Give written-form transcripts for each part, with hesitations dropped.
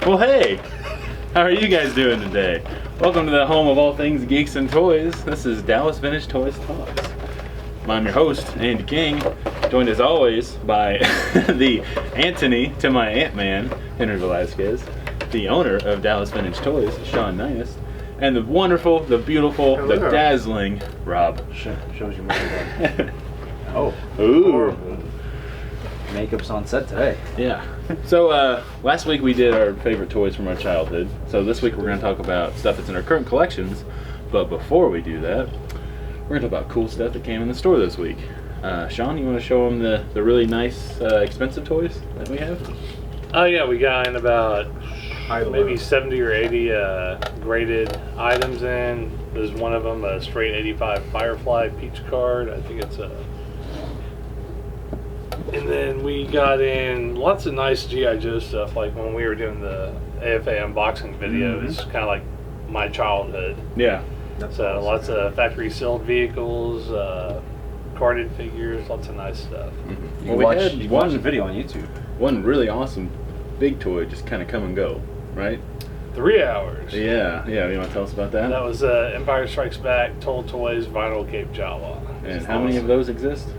Well, hey, how are you guys doing today? Welcome to the home of all things geeks and toys. This is Dallas Vintage Toys Talks. I'm your host, Andy King, joined as always by the Anthony to my Ant-Man, Henry Velasquez, the owner of Dallas Vintage Toys, Sean Nynast, and the wonderful, the beautiful, the dazzling Rob. Shows you more. Oh. Ooh. Makeup's on set today. Yeah. So last week we did our favorite toys from our childhood. So this week we're going to talk about stuff that's in our current collections. But before we do that, we're going to talk about cool stuff that came in the store this week. Sean, you want to show them the really nice, expensive toys that we have? Oh yeah, we got in about maybe 70 or 80 graded items in. There's one of them, a straight 85 Firefly Peach card. I think it's a... And then we got in lots of nice G.I. Joe stuff, like when we were doing the AFA unboxing video. It's kind of like my childhood. Yeah. So awesome. Lots of factory sealed vehicles, carded figures, lots of nice stuff. Mm-hmm. You watch the video on YouTube. One really awesome big toy just kind of come and go, right? 3 hours. Yeah. You want to tell us about that? That was Empire Strikes Back, Toll Toys, Vinyl Cape Jawa. And how many of those exist?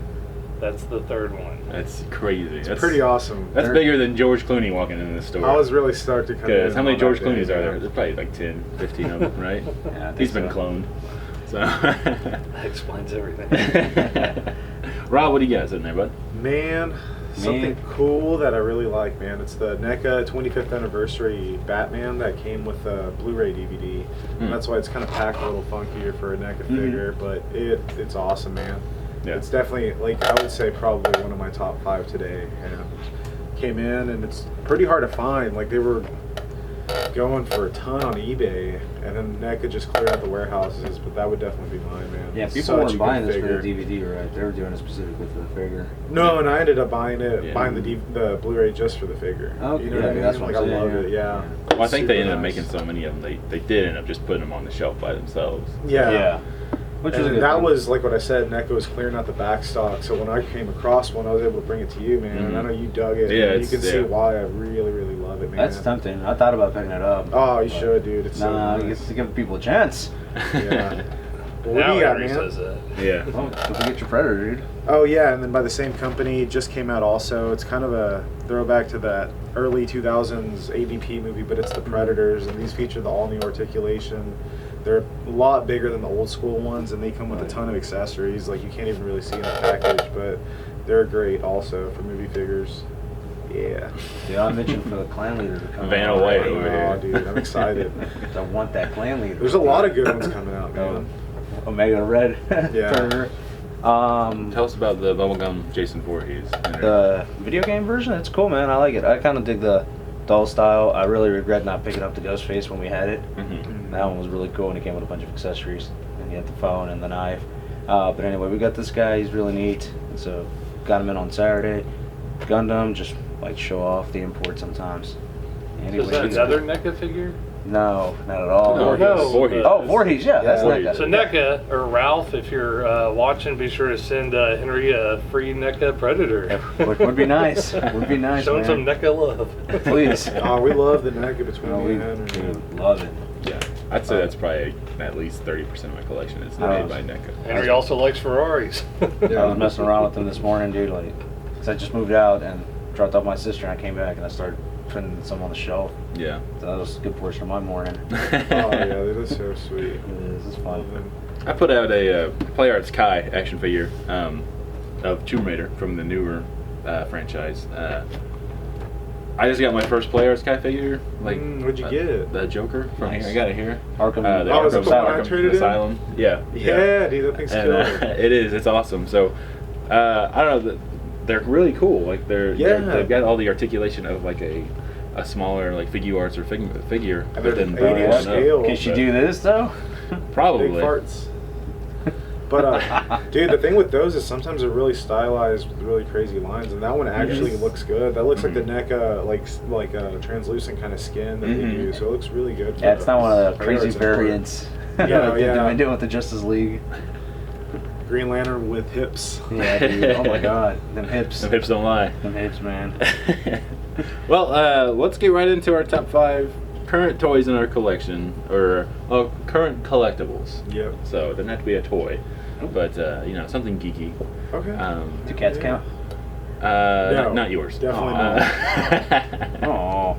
That's the third one. That's crazy. That's pretty awesome. That's bigger than George Clooney walking into the store. I was really stoked to come in. How many George Clooney's are there? There's probably like 10, 15 of them, right? Yeah, He's been cloned. So that explains everything. Rob, what do you got sitting there, bud? Man, something cool that I really like, man. It's the NECA 25th anniversary Batman that came with a Blu-ray DVD. And that's why it's kind of packed a little funkier for a NECA figure, but it's awesome, man. Yeah. It's definitely, like, I would say probably one of my top 5 today. And came in, and it's pretty hard to find. Like, they were going for a ton on eBay, and then NECA just cleared out the warehouses, but that would definitely be mine, man. Yeah, people weren't buying this for the DVD, right? They were doing it specifically for the figure. No, and I ended up buying the Bluray just for the figure. Oh, you know what I mean? That's what I love it, yeah. Well, I think they ended up making so many of them, they did end up just putting them on the shelf by themselves. Yeah. And that was, like what I said, NECA was clearing out the back stock, so when I came across one, I was able to bring it to you, man, and I know you dug it. Yeah, you can see why I really, really love it, man. That's tempting. I thought about picking it up. Oh, you should, dude. It's you get to give people a chance. Yeah. Well, now what do you got, man? man? Says that. Yeah. Oh, don't forget your Predator, dude. Oh, yeah, and then by the same company, it just came out also. It's kind of a throwback to that early 2000s AVP movie, but it's the Predators, and these feature the all-new articulation. They're a lot bigger than the old school ones, and they come with a ton of accessories. Like, you can't even really see in the package, but they're great also for movie figures. Yeah. Yeah, I mentioned for the clan leader to come Vanna out. White over here. Oh, dude, I'm excited. I want that clan leader. There's a lot of good ones coming out, man. Omega Red. Yeah. Tell us about the bubblegum Jason Voorhees. The video game version? It's cool, man. I like it. I kind of dig the doll style. I really regret not picking up the Ghostface when we had it. That one was really cool, and it came with a bunch of accessories. And you had the phone and the knife. But anyway, we got this guy. He's really neat. So got him in on Saturday. Gundam, just like show off the import sometimes. Anyway, is that another NECA figure? No, not at all. Voorhees. Voorhees, yeah, that's NECA. So NECA, or Ralph, if you're watching, be sure to send Henry a free NECA Predator. Would be nice. Would be nice, Show man. some NECA love. Please. Oh, we love the NECA between me and Henry. Dude, love it. Yeah. I'd say that's probably at least 30% of my collection is made by NECA. Henry also likes Ferraris. I was messing around with them this morning, dude, because I just moved out and dropped off my sister, and I came back and I started putting some on the shelf. Yeah. So that was a good portion of my morning. Oh, yeah, that is so sweet. It is. It's fun. I put out a Play Arts Kai action figure of Tomb Raider from the newer franchise. I just got my first Play Arts Kai figure. What'd you get? The Joker from Nice. here. I got it here. Arkham. The is it the one I Arkham traded in? Asylum. Yeah. Yeah, dude, that thing's killer. It is. It's awesome. So, I don't know. They're really cool. Like they've got all the articulation of like a smaller like figure arts or figure, And but they're then 80 scale. Can she do this though? Probably. Big farts. But dude, the thing with those is sometimes they're really stylized with really crazy lines, and that one actually looks good. That looks like the NECA, like a translucent kind of skin that they do, so it looks really good. Yeah, it's not one of the crazy variants. Yeah, They're doing with the Justice League. Green Lantern with hips. Yeah, dude. Oh my God, them hips. Them hips don't lie. Them hips, man. Well, let's get right into our top 5 current toys in our collection, or current collectibles. Yep. So it doesn't have to be a toy, but something geeky. Okay. Do cats count? No, not yours. Definitely not. Oh.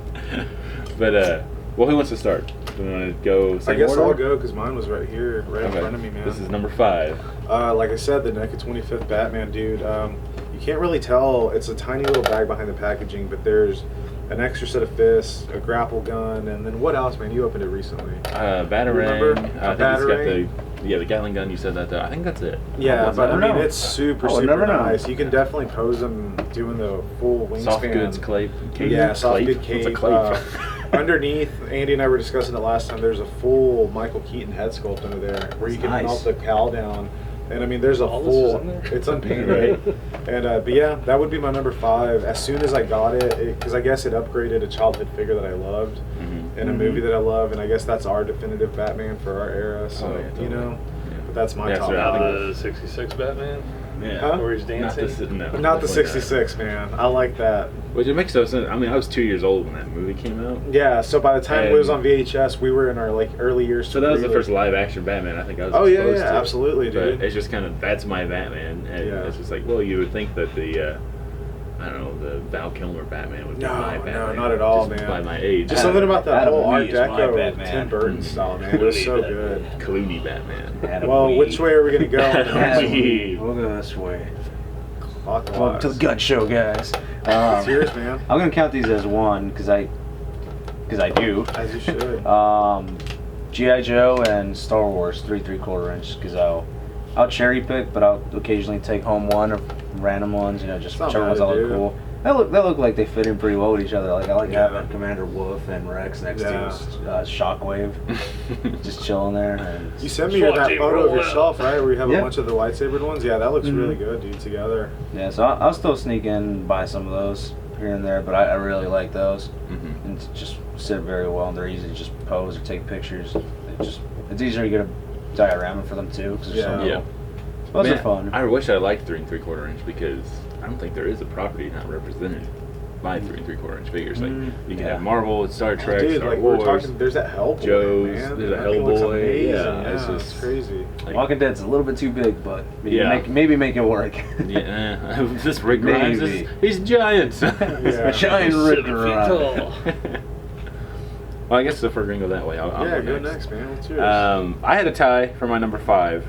But well, who wants to start? Do we want to go? I Same guess order? I'll go because mine was right here, right in front of me, man. This is number 5. Like I said, the NECA 25th Batman, dude. You can't really tell. It's a tiny little bag behind the packaging, but there's an extra set of fists, a grapple gun, and then what else, man? You opened it recently. Batarang. Remember? I think Batarang? it's got the Gatling gun. You said that. I think that's it. Yeah, but I never mean, know. it's super, Oh, super never know. nice. You can definitely pose them doing the full wingspan. Soft goods cape. Yeah, soft good What's a cape. cape? Underneath, Andy and I were discussing it last time, there's a full Michael Keaton head sculpt under there where you can Nice. melt the cowl down. And I mean, there's a All this full, is in there? it's unpainted. And, but yeah, that would be my number 5. As soon as I got it, because I guess it upgraded a childhood figure that I loved and a movie that I love. And I guess that's our definitive Batman for our era. So, Oh, yeah, totally. you know, Yeah. but that's my Yeah, top so I think 5. The 66 Batman, Yeah. Huh? where he's Not dancing. the, no, Not the definitely 66, man. I like that. Which it makes no sense. I mean, I was 2 years old when that movie came out. Yeah, so by the time it was And- on VHS, we were in our early years. So that was the really- first live action Batman I think I was Oh, yeah, exposed yeah, to. absolutely, dude. But it's just kind of, that's my Batman. And Yeah. it's just like, well, you would think that the, I don't know, the Val Kilmer Batman would be No, my no, Batman. not at all, just man. by my age. Just something about that Adam whole Art Wee is my Deco Batman. Tim Burton style, man. It was so good. Clooney Batman. Adam Well, Wee. which way are we gonna go? Adam Wee. Wee. We'll go this way. Clockwise. Welcome to the Gut Show, guys. It's yours, man. I'm gonna count these as one because I do. As you should. G.I. Joe and Star Wars 3/4 inch because I'll cherry pick, but I'll occasionally take home one of random ones. You know, just It's not whichever ones bad I to look do. cool. They look like they fit in pretty well with each other. Like I like Yeah. having Commander Wolf and Rex next Yeah. to Shockwave, just chilling there. And You sent me that Swatty photo of roll yourself, right? Where you have Yeah. a bunch of the lightsabered ones. Yeah, that looks Mhm. really good, dude. Together. yeah, so I'll still sneak in and buy some of those here and there, but I really like those. Mhm. And it's just sit very well, and they're easy to just pose or take pictures. It's easier to get a diorama for them too because they're so Yeah. little. Yeah. Those Man, are fun. I wish I liked 3 3/4 inch because I don't think there is a property not represented by 3 3/4 inch figures. Like you can yeah. have Marvel, Star Trek, Dude, Star like Wars. we're talking, there's that Hellboy, Joe's, man. there's a That thing looks Hellboy, amazing. yeah, it's it's just- crazy. like, Walking Dead's a little bit too big, but Yeah. maybe make it work. yeah, this Rick Grimes, Maybe. he's giant. Yeah. Giant He's Rick 7 feet Grimes. tall. Well, I guess if we're gonna go that way, I'll Yeah, go go next, man. What's yours? I had a tie for my number 5.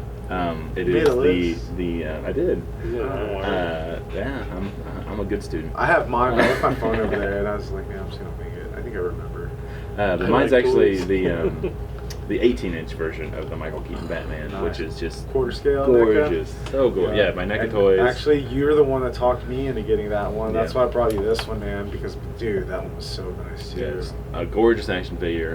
It You made is a list? the I did. Yeah, Yeah, I'm a good student. I have mine. I left my phone over there, and I was like, man, I'm just gonna make it. I think I remember. But I mine's like actually toys. the 18-inch version of the Michael Keaton Batman, Nice. which is just Quarter scale. gorgeous, so gorgeous. Yeah, my NECA And toys. Actually, you're the one that talked me into getting that one. That's Yeah. why I brought you this one, man. Because, dude, that one was so nice too. Yes, a gorgeous action figure,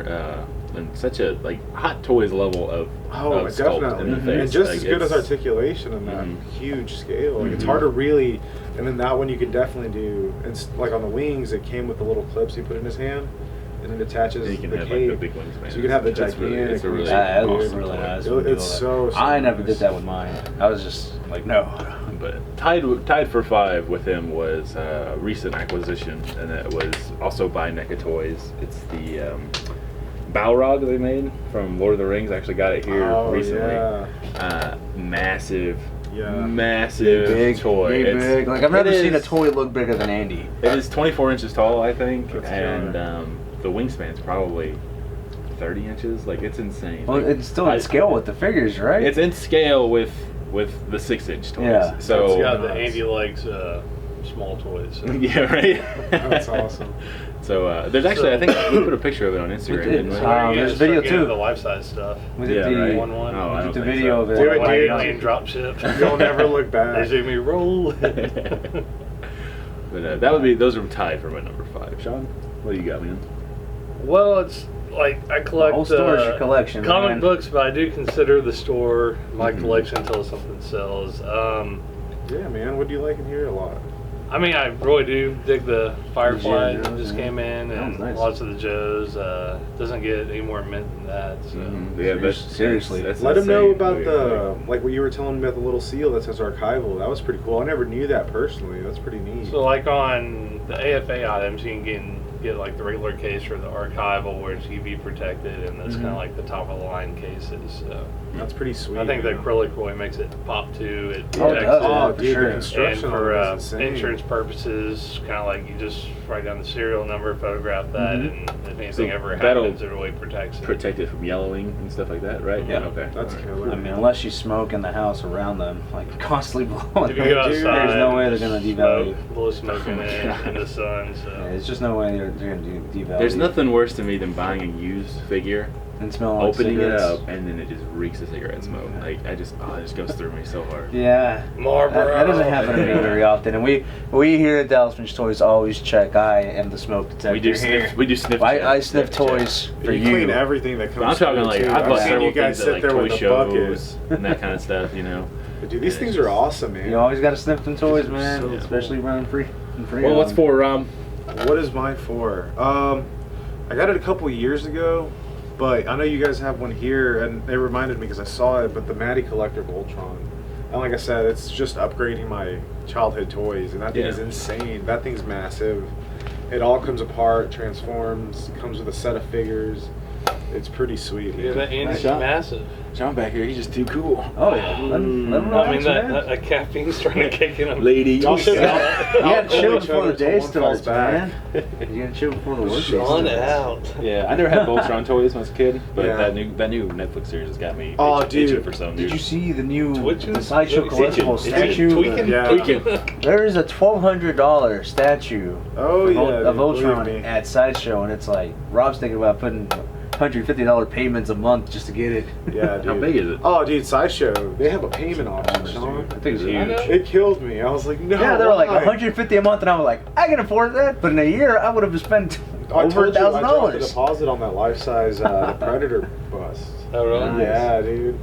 and such a like Hot Toys level of Oh, sculpt definitely. in the face. And just Like, as good as it's- articulation in that Mhm. huge scale. Like, it's Mhm. hard to really. And then that one you can definitely do. It's like on the wings, it came with the little clips he put in his hand, and it attaches And you can the have cape. like the big wingspan. So you can have the It's really- gigantic. it's a really wingspan. That was awesome really toy. nice. It- when you it's do so, that. so I never nice. did that with mine. I was just like, no. But tied for 5 with him was a recent acquisition, and it was also by NECA Toys. It's the Balrog they made from Lord of the Rings. I actually got it here Oh, recently. yeah. Massive, Yeah. massive Big toy. big, It's- big. Like I've never it seen a is- toy look bigger than Andy. It is 24 inches tall, I think, That's and killer. the wingspan's probably 30 inches. Like, it's insane. Well, Like, it's still in scale with the figures, right? It's in scale with the 6-inch toys. Yeah. So It's got the Nice. Andy likes small toys. So. yeah, right. That's awesome. So there's actually, I think we put a picture of it on Instagram. did. Didn't we? So where you there's guys video start getting too. The life size stuff. We did Yeah, the, right. 1-1. Oh, I we don't did the think video so. of it. Do it, White dude. alien drop ship. You'll never look They back. see me roll. But those are tied for my number 5. Sean, what do you got, man? Well, it's like I collect whole store is your collection, comic man. books, but I do consider the store my Mhm. collection until something sells. Yeah, man. What do you like in here a lot? I mean, I really do dig the Firefly Yeah, that just yeah. came in, That and was nice. lots of the Joes. Doesn't get any more mint than that. So. Yeah, that's, Seriously. that's Let them know insane. about Like, the like what you were telling me about the little seal that says archival. That was pretty cool. I never knew that personally. That's pretty neat. So like on the AFA items, you can get like the regular case or the archival where it's UV protected, and that's kind of like the top of the line cases. So That's pretty sweet. I think the man. acrylic really makes it pop too. It Oh, it protects does. it. Oh, dude, for the sure. And construction for on it is insane. insurance purposes, kind of like you just write down the serial number, photograph that, and if anything ever that'll happens, it really protects it. Protect it from yellowing and stuff like that, right? Yeah. Okay. That's All right. killer. I mean, unless you smoke in the house around them, like constantly blowing If you them, go outside, there's no way they're gonna devalue. blow smoke in it God. in the sun. So. Yeah, there's just no way they're gonna devalue. There's nothing worse to me than buying a used figure, and smelling like opening it cigarettes. up, and then it just reeks of cigarette smoke. Like it just goes through me so hard. Yeah, Marlboro. that doesn't happen to me very often, and we here at Dallas Finch Toys always check. I am the smoke detector We do here. sniff. We do sniff. I sniff check. toys for You you. clean everything that comes. But I'm talking through, like too. I've bought seen several you guys things at sit like there toy with a bucket. shows and that kind of stuff. You know. But dude, these Yeah, things it's are just- awesome, man. You always got to sniff them toys, These are man, so especially running free. Well, what's for What is mine for? I got it a couple years ago, but I know you guys have one here, and it reminded me because I saw it. But the Matty Collector Voltron, and like I said, it's just upgrading my childhood toys, and that thing is insane. That thing's massive. It all comes apart, transforms, comes with a set of figures. It's pretty sweet. Yeah, that Andy's shot. massive. John back here? He's just too cool. Oh yeah, let him I mean, relax, that, man. that caffeine's trying to kick in him. Lady. Y'all should You gotta chill before the day One falls starts, back. man. You gotta chill before the work day Sean starts. out. Yeah, I never had Voltron toys when I was a kid, but Yeah. that new Netflix series has got me Oh, itching dude. for some. Did you see the new Twitching? Sideshow Itching. collectible statue? Tweaking? Yeah. Tweaking. There is a $1,200 statue Oh of yeah, of dude, Voltron believe me. at Sideshow, and it's like Rob's thinking about putting $150 payments a month just to get it. Yeah, dude. How big is it? Oh, dude, Sideshow. They have a payment option, Sean. I think it's Is it huge. huge? It killed me. I was like, no. Yeah, they were like why? $150 a month, and I was like, I can afford that. But in a year, I would have spent I over told you, I dropped a $1,000. deposit on that life-size the Predator bust. Oh, really? Nice. Yeah, dude.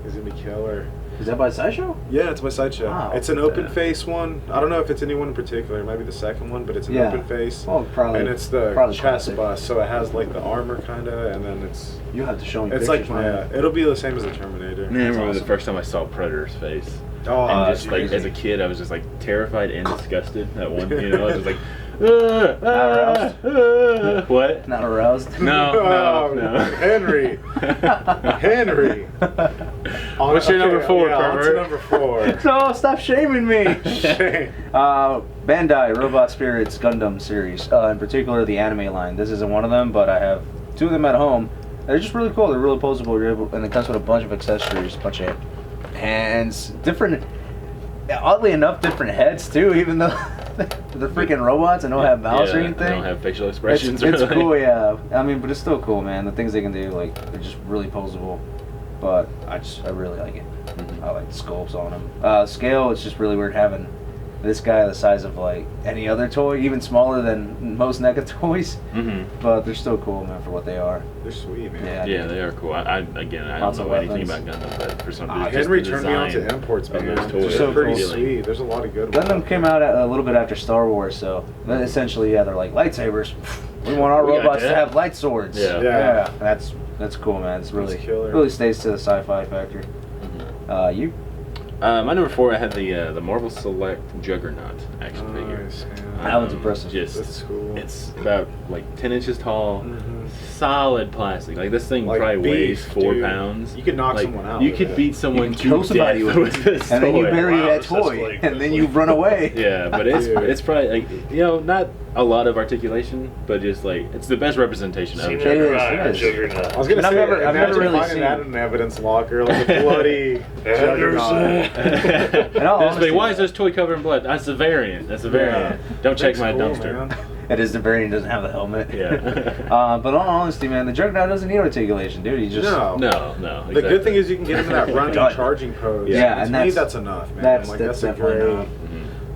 It's gonna be killer. Is that by Sideshow? Yeah, it's my Sideshow. Wow. It's an open face one. I don't know if it's anyone in particular. It might be the second one, but it's an Yeah. open face. Well, probably. And it's the probably chest classic. bust, so it has like the armor kinda, and then it's You have to show me it's pictures, like my man. it'll be the same as the Terminator. Man, I remember awesome. the first time I saw Predator's face. Oh, And just like crazy. as a kid, I was just like terrified and disgusted. That one, you know, I was just like, aroused? what? Not aroused. No, no, no. Henry. Henry. What's your number four, yeah, on to pervert? number 4. No, stop shaming me. Shame. Bandai Robot Spirits Gundam series, in particular the anime line. This isn't one of them, but I have 2 of them at home. They're just really cool. They're really posable, and it comes with a bunch of accessories, a bunch of hands, different. Oddly enough, different heads too. Even though they're freaking robots and don't have mouths or Yeah, anything. They don't have facial It's expressions. it's really. cool, yeah. I mean, but it's still cool, man. The things they can do, like, they're just really posable. But I really like it. Mhm. I like the sculpts on them. Scale, it's just really weird having this guy the size of like any other toy, even smaller than most NECA toys. Mhm. But they're still cool, man, for what they are. They're sweet, man. Yeah. Yeah, they are cool. I don't Lots of know anything weapons. about Gundam, but for some reason, just Henry the turned me on to design imports, of man. those They're toys so pretty cool. sweet. There's a lot of good ones. Gundam came out a little bit after Star Wars, so then essentially, yeah, they're like lightsabers. We want our We got robots to that. have light swords. Yeah. Yeah. That's cool, man. It's really killer. really stays to the sci-fi factor. Mhm. You? My number 4, I had the Marvel Select Juggernaut action figure. Nice, man. That one's impressive. Just That's cool. it's about like 10 inches tall, Mhm. solid plastic. Like this thing Like probably weighs beef, 4 dude. pounds. You could knock Like, someone out You with could it. beat someone You to can kill somebody death with this and then you toy. bury Wow, that that's toy, like- and then you run away. Yeah, but it's Dude. it's probably like, you know, not a lot of articulation, but just like it's the best representation of Seen it. that It is, cry, it is. Juggernaut. I was gonna And I've say, never imagine really finding seen- that in an evidence locker, like a bloody juggernaut. In all Just like, honesty, why is this toy covered in blood? That's a variant. That's a variant. Don't check That's my cool, dumpster. man. It is the variant doesn't have the helmet. Yeah. But in all honesty, man, the Juggernaut doesn't need articulation, dude. He just No. No. The good thing is you can get into that running God. charging pose. Yeah, to and me that's- that's enough, man. that's like that's a definitely great. enough.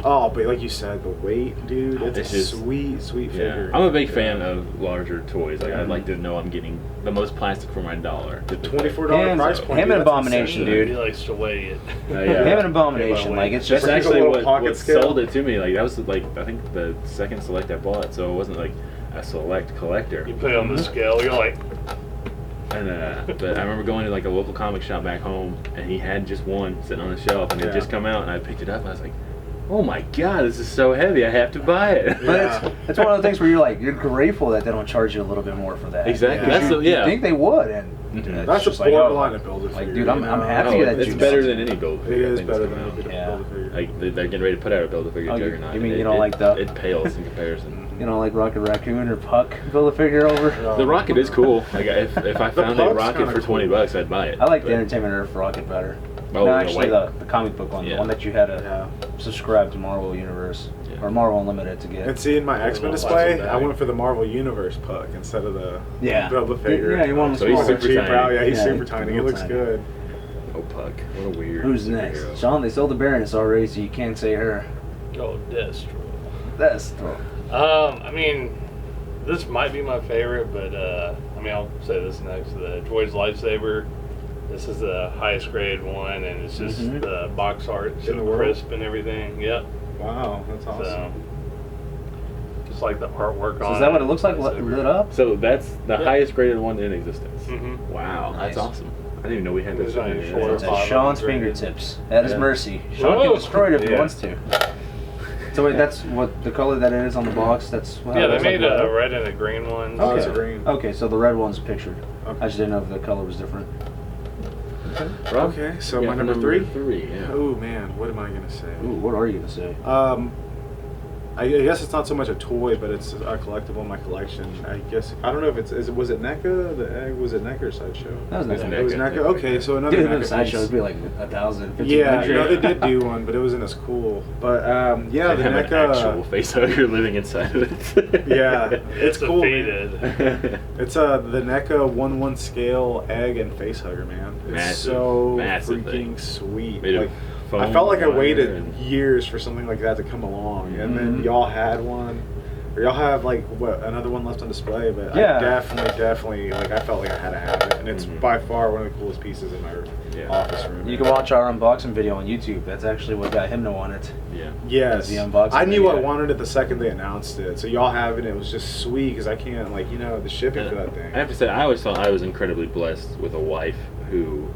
Oh, but like you said, the weight, dude, it's It's a just- sweet Yeah, figure. I'm a big fan of larger toys. Like I'd Mhm. like to know I'm getting the most plastic for my dollar. the $24 Him- price point. him dude, and that's Abomination, insane. dude. He likes to weigh it. Yeah. Him and Abomination, Yeah, like it's That's just like a actually little what pocket scale. sold it to me. Like that was like I think the second select I bought, so it wasn't like a select collector. You put it on the scale, you're like, And but I remember going to like a local comic shop back home, and he had just one sitting on the shelf, and it Yeah. just come out, and I picked it up, and I was like, oh my god, this is so heavy, I have to buy it. But it's one of the things where you're grateful that they don't charge you a little bit more for that. Exactly. Because That's you think they would, and Mhm. That's a just like, borderline of build a figure. like, dude, I'm happy Oh, that it's you better know. than any build It figure. I is think better that's than coming out. a Yeah. build a figure. Like they're getting ready to put out a build a figure Oh, you juggernaut. mean and you don't like the- It pales in comparison. You know, like Rocket Raccoon or Puck, build a figure over. The rocket is cool. Like if I The found a Puck's rocket kinda for cool. $20, I'd buy it. I like the But- Entertainment Earth rocket better. Oh, no, the actually, white- the comic book one, Yeah. the one that you had to Yeah. subscribe to Marvel Universe Yeah. or Marvel Unlimited to get. And see, in my X-Men little display, plastic I bag. went for the Marvel Universe Puck instead of the Yeah. build a figure. Yeah, you want So them he's smaller. super cheap tiny. out. Yeah, he's Yeah, super he's tiny. He real looks tiny. good. Oh, Puck. What a weird. Who's next? superhero. Sean, they sold the Baroness already, so you can't say her. Oh, Destro. That's I mean, this might be my favorite, but I mean, I'll say this next. The Droid's lightsaber. This is the highest grade one, and it's just Mhm. the box art, In so the world? crisp and everything. Yep. Wow, that's So, awesome. just like the artwork So on. is that what it looks like lit up? So that's the Yeah. highest graded one in existence. Mm-hmm. Wow, that's Nice. awesome. I didn't even know we had There's this. only in four here. or It's five. at Sean's graded. fingertips. At his Yeah. mercy. Sean Whoa. can destroy it if he Yeah. wants to. So wait, that's what the color that it is on the box. That's how Yeah, it they looks like made lit a up? red and a green one. Oh, it's so- a green. Okay, so the red one's pictured. Okay. I just didn't know if the color was different. Rob? Okay, so Yeah, my number three. Yeah. Oh man, what am I gonna say? Ooh, what are you gonna say? I guess it's not so much a toy, but it's a collectible in my collection. I guess I don't know if was it NECA? The egg was it NECA or Sideshow? That was It's NECA. It was NECA. NECA. Okay, so another Dude, NECA the sideshow piece. would be like 1,000, Yeah, 1,500. no, they did do one, but it wasn't as cool. But yeah, They the have an actual NECA. face hugger living inside of it. Yeah, it's It's cool. man. defeated. It's the NECA 1/1 scale egg and face hugger, man. It's Massive, so massive freaking thing. sweet. Made of Like, I foam felt like I wire waited and- years for something like that to come along, and then Mhm. y'all had one, or y'all have like what another one left on display. But Yeah. I definitely like I felt like I had to have it, and it's Mhm. by far one of the coolest pieces in my Yeah. office room. You can watch our unboxing video on YouTube. That's actually what got him to want it. Yeah. Yes, the unboxing I knew I video. wanted it the second they announced it. So y'all having it was just sweet because I can't like the shipping for that thing. I have to say, I always thought I was incredibly blessed with a wife who,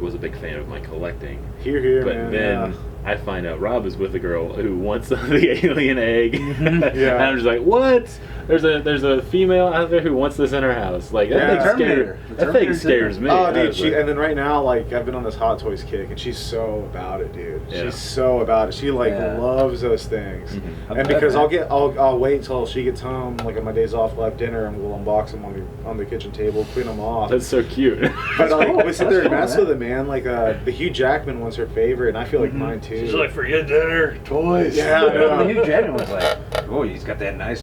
was a big fan of my collecting. Here, But man. then I find out Rob is with a girl who wants the alien egg. Mhm. Yeah. And I'm just like, what? There's a female out there who wants this in her house. Like Yeah. that thing Terminator. scares, The that thing Terminator scares did me. Oh, I dude, was like- and then right now, like, I've been on this Hot Toys kick, and she's so about it, dude. Yeah. She's so about it. She like Yeah. loves those things. Mhm. I And bet, because man. I'll wait till she gets home, like on my days off, we'll have dinner, and we'll unbox them on the kitchen table, clean them off. That's so cute. But like, cool. we sit there and That's mess cool, with it, man. Like, the Hugh Jackman one's her favorite, and I feel like Mhm. mine too. She's like, forget dinner, toys. Yeah, I know. The Hugh Jackman was like, oh, he's got that nice.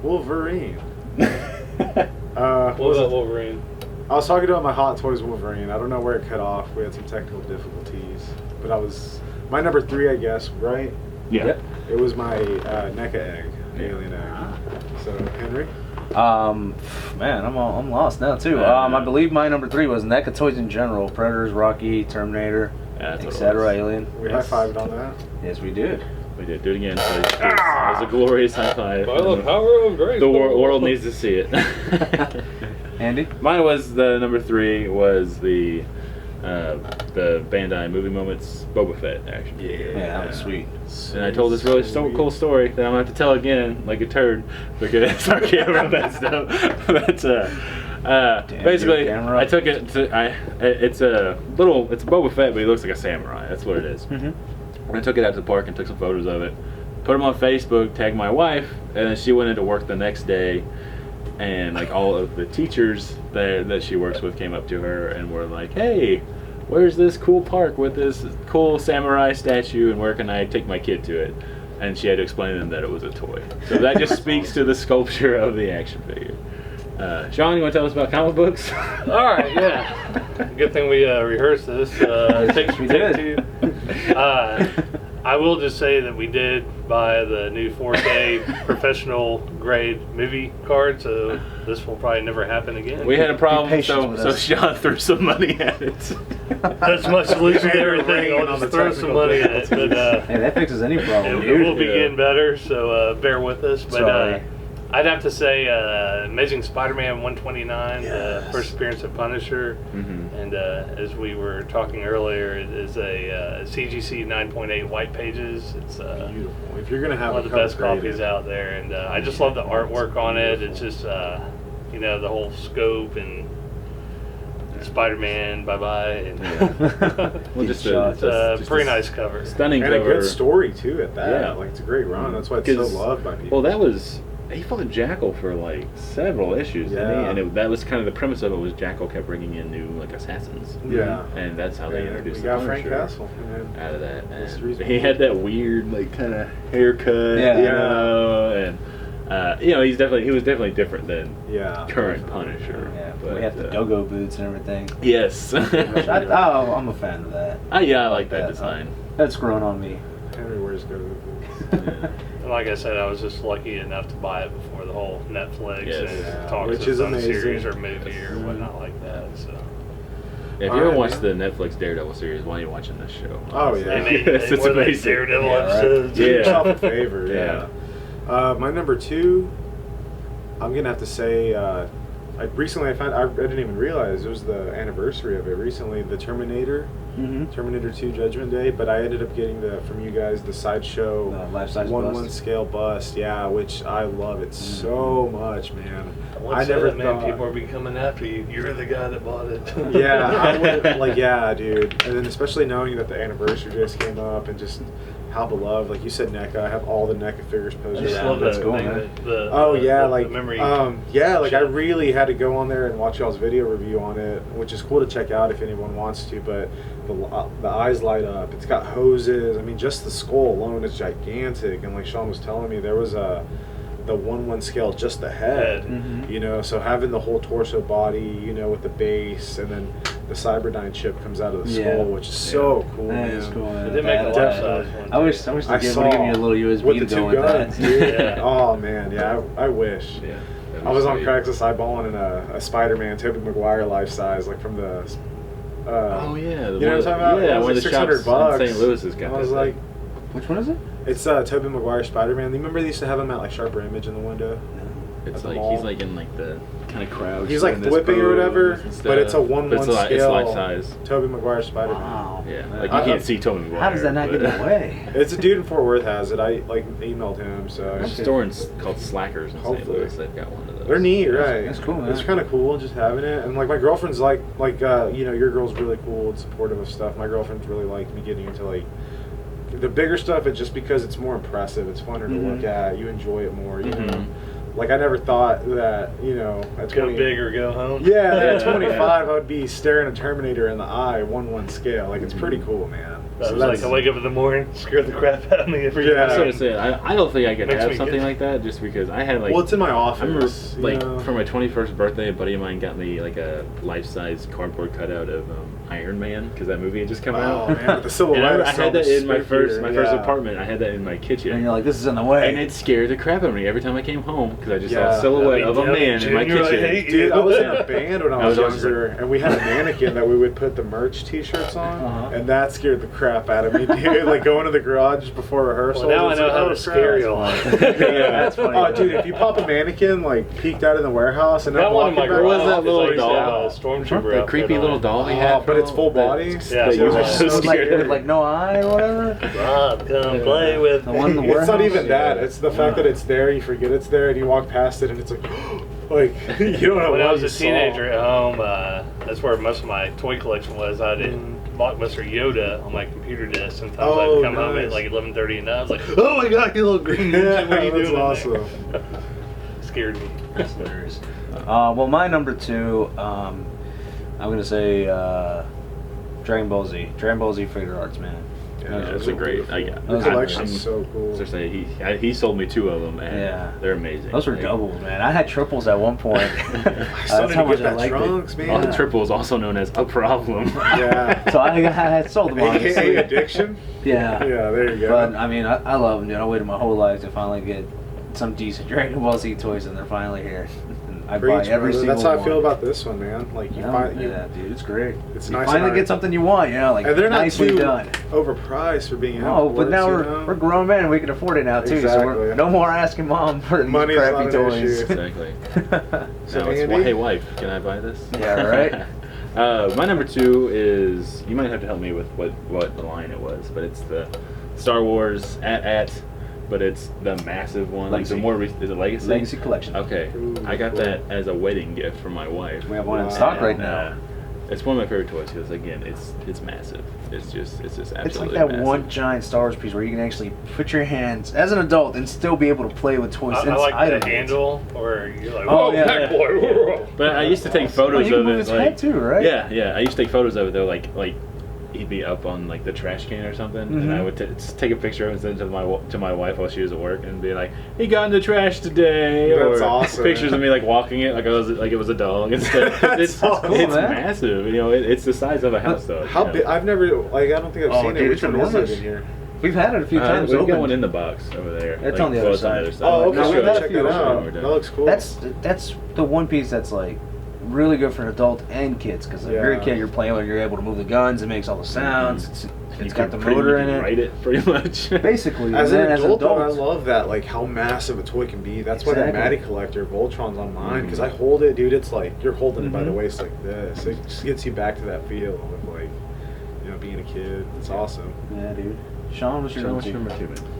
Wolverine. What What was about it? Wolverine? I was talking about my Hot Toys Wolverine. I don't know where it cut off. We had some technical difficulties, but my number 3, I guess, right? Yeah. Yep. It was my NECA egg, alien egg. So Henry. Man, I'm lost now too. Yeah. I believe my number 3 was NECA toys in general: Predators, Rocky, Terminator, That's what it etc. was. Alien. We Yes. high-fived on that. Yes, we did. We did do it again. So it was a glorious high five. By the power of grace. The world needs to see it. Andy. Mine was the number 3 was the Bandai Movie Moments Boba Fett action. Yeah, that was sweet. And I told this really Sweet. cool story that I'm gonna have to tell again, like a turd, because our camera messed up. But basically, your camera. I took it to it's a Boba Fett, but he looks like a samurai. That's what it is. Mhm. And I took it out to the park and took some photos of it, put them on Facebook, tagged my wife, and then she went into work the next day, and like all of the teachers there that she works with came up to her and were like, "Hey, where's this cool park with this cool samurai statue, and where can I take my kid to it?" And she had to explain to them that it was a toy. So that just speaks to the sculpture of the action figure. Sean, you want to tell us about comic books? All right, yeah. Good thing we rehearsed this. Take we take did. 2. I will just say that we did buy the new 4K professional grade movie card, so this will probably never happen again. We had a problem, patient with so us. Sean threw some money at it. That's my solution to everything. Ringing I'll on the just throw some technical money at it. But Hey, that fixes any problem, it dude. will be getting better, so bear with us. But Sorry. I'd have to say Amazing Spider-Man 129, the first appearance of Punisher, and as we were talking earlier, it is a CGC 9.8 white pages. It's beautiful. If you're gonna have one of the best copies out there, and I just love the artwork on it. It's just you know, the whole scope and Spider-Man, bye-bye. And Well, just it's a pretty nice cover. Stunning and cover. a good story too at that. Yeah. Like, it's a great run. That's why it's so loved by people. Well, that was... He fought Jackal for like several issues, didn't he? And that was kind of the premise of it, was Jackal kept bringing in new like assassins. Yeah. And that's how they introduced we got Frank Punisher Castle out of that. That's And the reason he had that weird like kind of haircut, you know, and you know, he was definitely different than current Punisher. Yeah, but we have the go-go boots and everything. Yes. I'm a fan of that. Yeah, I like that design. That's grown on me. Henry wears go-go boots. And like I said, I was just lucky enough to buy it before the whole Netflix and talks which of is some amazing. series or movie or whatnot like that. So. If you ever watched the Netflix Daredevil series, why are you watching this show? Oh yeah, it's amazing. Daredevil episodes. Do yourself a favor. My number 2, I'm gonna have to say, I didn't even realize it was the anniversary of it recently. The Terminator. Terminator 2 Judgment Day, but I ended up getting from you guys the Sideshow life-size 1/1 scale bust, which I love it so much, man. I never thought people are coming after you. You're the guy that bought it. I would dude. And then especially knowing that the anniversary just came up and just how beloved, like you said, NECA. I have all the NECA figures posted. I just love that thing. The memory. I really had to go on there and watch y'all's video review on it, which is cool to check out if anyone wants to. But the eyes light up. It's got hoses. I mean, just the skull alone is gigantic. And like Sean was telling me, there was the 1/1 scale, just the head. You know, so having the whole torso body, you know, with the base, and then the Cyberdyne chip comes out of the skull, which is so cool. That is cool. Man. They did make a life-size one. I wish they would give you a little USB with the to go 2 with guns, that. dude. Oh man, I wish. Yeah. I was on Craigslist eyeballing in a Spider-Man Tobey Maguire life size, like from the. You know what I'm talking about? Yeah, one of the shops in St. Louis has got. I was like, which one is it? It's Tobey Maguire Spider-Man. Remember they used to have him at like Sharper Image in the window? It's like he's like in like the kind of crowd. He's like flipping or whatever, but it's a 1/1 scale. It's life size. Tobey Maguire Spider-Man. Wow. Yeah, like you can't see Tobey Maguire. How does that not get away? It's a dude in Fort Worth has it. I like emailed him, so There's a store called Slackers in St. Louis. They've got one of those. they're neat, right? That's cool, man. It's kind of cool just having it, and like my girlfriend's like you know, your girl's really cool and supportive of stuff. My girlfriend's really liked me getting into like the bigger stuff. It's just because it's more impressive. It's funner to look at. You enjoy it more. You know. Like I never thought that, you know, at go big or go home. Yeah, at 25 I would be staring a Terminator in the eye, 1/1 scale. Like it's pretty cool, man. So like I wake up in the morning, scare the crap out of me every day. That's what I'm saying. I don't think I could have something like that just because I had like. Well, it's in my office. I remember for my 21st birthday, a buddy of mine got me like a life-size cardboard cutout of Iron Man because that movie had just come out. Oh man, with the silhouette. I had that in my first apartment. I had that in my kitchen. And you're like, this is in the way. And it scared the crap out of me every time I came home because I just saw a silhouette of a man in my kitchen. Dude, I was in a band when I was younger, and we had a mannequin that we would put the merch T-shirts on, and that scared the crap out of me, dude. Like going to the garage before rehearsal. Well, now I know how to scare you. That's funny. Oh, dude, if you pop a mannequin like peeked out in the warehouse and that one of my girls, was that little doll, stormtrooper, the creepy little doll he had, but it's full body. Yeah, you were so scared. With like no eye or whatever. Rob, come play with me. The one in the warehouse. It's not even that. It's the fact that it's there. You forget it's there, and you walk past it, and it's like, like you don't know. When I was a teenager at home, that's where most of my toy collection was. I didn't Blockbuster Yoda on my computer desk. Sometimes I'd come home at like 11:30 at night. I was like, "Oh my god, you little green ninja! What are you doing?" Awesome. Scared me. That's hilarious. Well, my number 2, I'm gonna say Dragon Ball Z. Dragon Ball Z figure arts, man. Yeah, that's a great. The collection's so cool. He sold me 2 of them, and they're amazing. Those were doubles, man. I had triples at one point. That's how much I liked trunks, man. Oh, the triple is also known as a problem. Yeah. So I had sold them. AKA addiction. Yeah. Yeah, there you go. But I mean, I love them, dude. I waited my whole life to finally get some decent Dragon Ball Z toys, and they're finally here. I Preach, buy every brother. single That's how I feel one. about this one, man. Like you find, Yeah, dude, it's great. it's you nice. finally and get something you want, like and they're not nicely too done. overpriced for being. Oh, but imports, now you we're know? grown men. We can afford it now too. So we're Exactly. no more asking mom for these Money's crappy not an toys. issue. Exactly. So, Now it's, Andy? hey wife, can I buy this? Yeah, right. My number 2 is, you might have to help me with what the line it was, but it's the Star Wars but it's the massive one. Legacy. Like the more is it Legacy? Legacy collection. Okay, Ooh, I got cool. that as a wedding gift from my wife. We have one in Wow. stock right And, now. it's one of my favorite toys because again, it's massive. It's just absolutely It's like that massive. one giant Star Wars piece where you can actually put your hands as an adult and still be able to play with toys I inside like of the it. handle where you're like, Oh, whoa, yeah, big yeah. boy. But I used to take Oh, photos you can of move it. his Like, head too, right? Yeah. I used to take photos of it. Though, like he'd be up on like the trash can or something, and I would take a picture of it and send it to my wife while she was at work, and be like, "He got in the trash today," That's or awesome. pictures of me like walking it like it was a dog and stuff. It's That's cool, it's man. massive. It's the size of a house though. How you know. big? I've never like. I don't think I've Oh, seen dude, it. Which it's one is enormous. it in here? We've had it a few times. We've got opened. one in the box over there. It's on the other it's side. Oh, okay. No, So we've had a check few that of out. That looks cool. That's the one piece that's like really good for an adult and kids because if you're a Yeah. kid, you're playing with, you're able to move the guns, it makes all the sounds. You It's got can the motor in you can it. Write it pretty much. Basically, As and an then adult, though, I love that, like how massive a toy can be. That's why that Exactly. Matty collector Voltron's on mine, because I hold it, dude. It's like you're holding it by the Mhm. waist like this. It just gets you back to that feel of like, being a kid. It's awesome. Yeah, dude. Sean, what's your So number what's two? your number 2, man?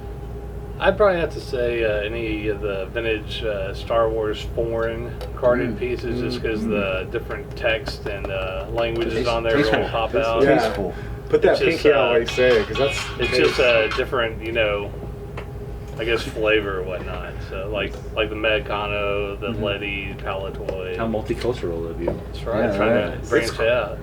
I'd probably have to say any of the vintage Star Wars foreign carded pieces, just because the different text and languages on there Tasteful. really pop It's out. Yeah. tasteful. Put that It's just, pinky out, like say, because that's. It's just a different, I guess flavor or whatnot. So like the Medcano, the Letty, Palatoy. How multicultural of you. That's right. Yeah, trying right. to branch out.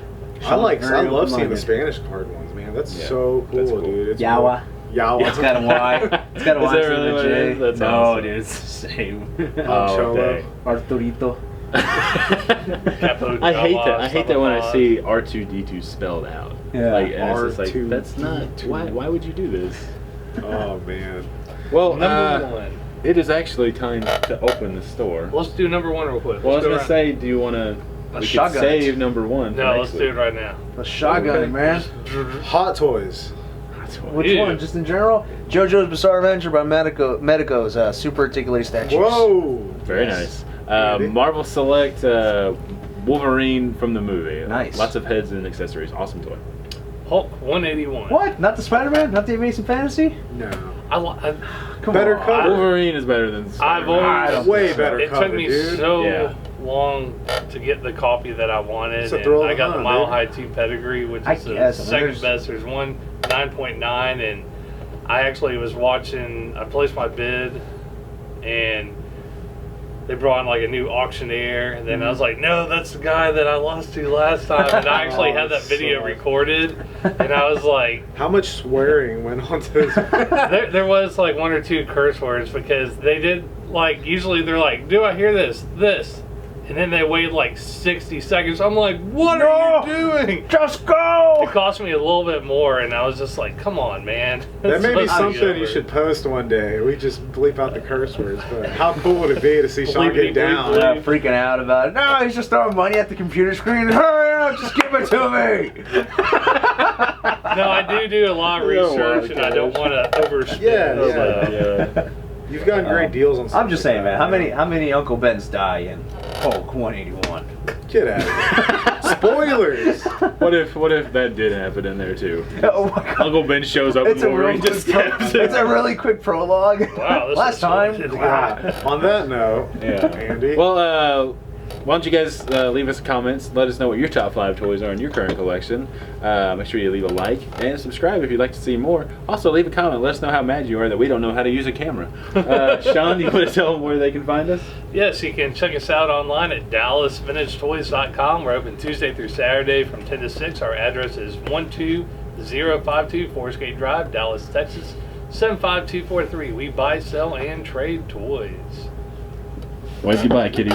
I Very love seeing the open-minded. Spanish card ones, man. That's Yeah, so cool, that's cool. dude. It's Yawa. Yawa. It's got a Y. It's got a Is Y that instead really of a what it J. is? That's no, awesome. dude, it's the same. Oh, Cholo. okay. Arturito. Capo I hate that. I hate that when I Salvador. see R2D2 spelled out. Yeah. Like, and it's just like R2D2. that's not. Why would you do this? Oh man. Well, Number one. it is actually time to open the store. Let's do number one real quick. Well, I was Let's go gonna around. say, do you want to? A We could shotgun. save number 1. for No, next let's week. do it right now. A shotgun, man. Hot toys. That's what- Which Ew. one? Just in general? JoJo's Bizarre Adventure by Medico's super articulated statues. Whoa. Very Yes. nice. Andy? Marvel Select Wolverine from the movie. Nice. Lots of heads and accessories. Awesome toy. Hulk 181. What? Not the Spider-Man? Not the Amazing Fantasy? No. Come Better on. cover. Wolverine is better than. I've Spider-Man. always Way better It cover, took me dude. so Yeah. long to get the copy that I wanted, It's a and thrill of I the got the hunt, Mile dude. High 2 pedigree, which I is the guess, I mean, second there's- best. There's one 9.9, and I actually was watching. I placed my bid, and they brought in like a new auctioneer. And then I was like, no, that's the guy that I lost to last time. And I actually had that video sucks. recorded, and I was like, How much swearing went on to this? there was like one or two curse words because they did like usually they're like, do I hear this? And then they wait like 60 seconds. I'm like, what are you doing? Just go! It cost me a little bit more, and I was just like, come on, man. That It's may be supposed to something over. you should post one day. We just bleep out the curse words. But how cool would it be to see Sean Bleepity get down? bleep. Freaking out about it. No, he's just throwing money at the computer screen. Hurry up, just give it to me. No, I do a lot of You don't want research, and I don't cash. want to overspend. Yeah, so- Yeah. You've gotten great deals on. I'm just stuff saying, like man. that, How many Uncle Bens die in Hulk 181? Get out of here! Spoilers. What if that did happen in there too? Oh my God. Uncle Ben shows up It's and a real Wolverine quick just stabs him. It's a really quick prologue. Wow, this Last is time. sorted. On that note, Yeah. Andy. Well, why don't you guys leave us comments? Let us know what your top 5 toys are in your current collection. Make sure you leave a like and subscribe if you'd like to see more. Also, leave a comment. Let us know how mad you are that we don't know how to use a camera. Sean, you want to tell them where they can find us? Yes, you can check us out online at DallasVintageToys.com. We're open Tuesday through Saturday from 10 to 6. Our address is 12052 Forest Gate Drive, Dallas, Texas, 75243. We buy, sell, and trade toys. Wave goodbye, kitties.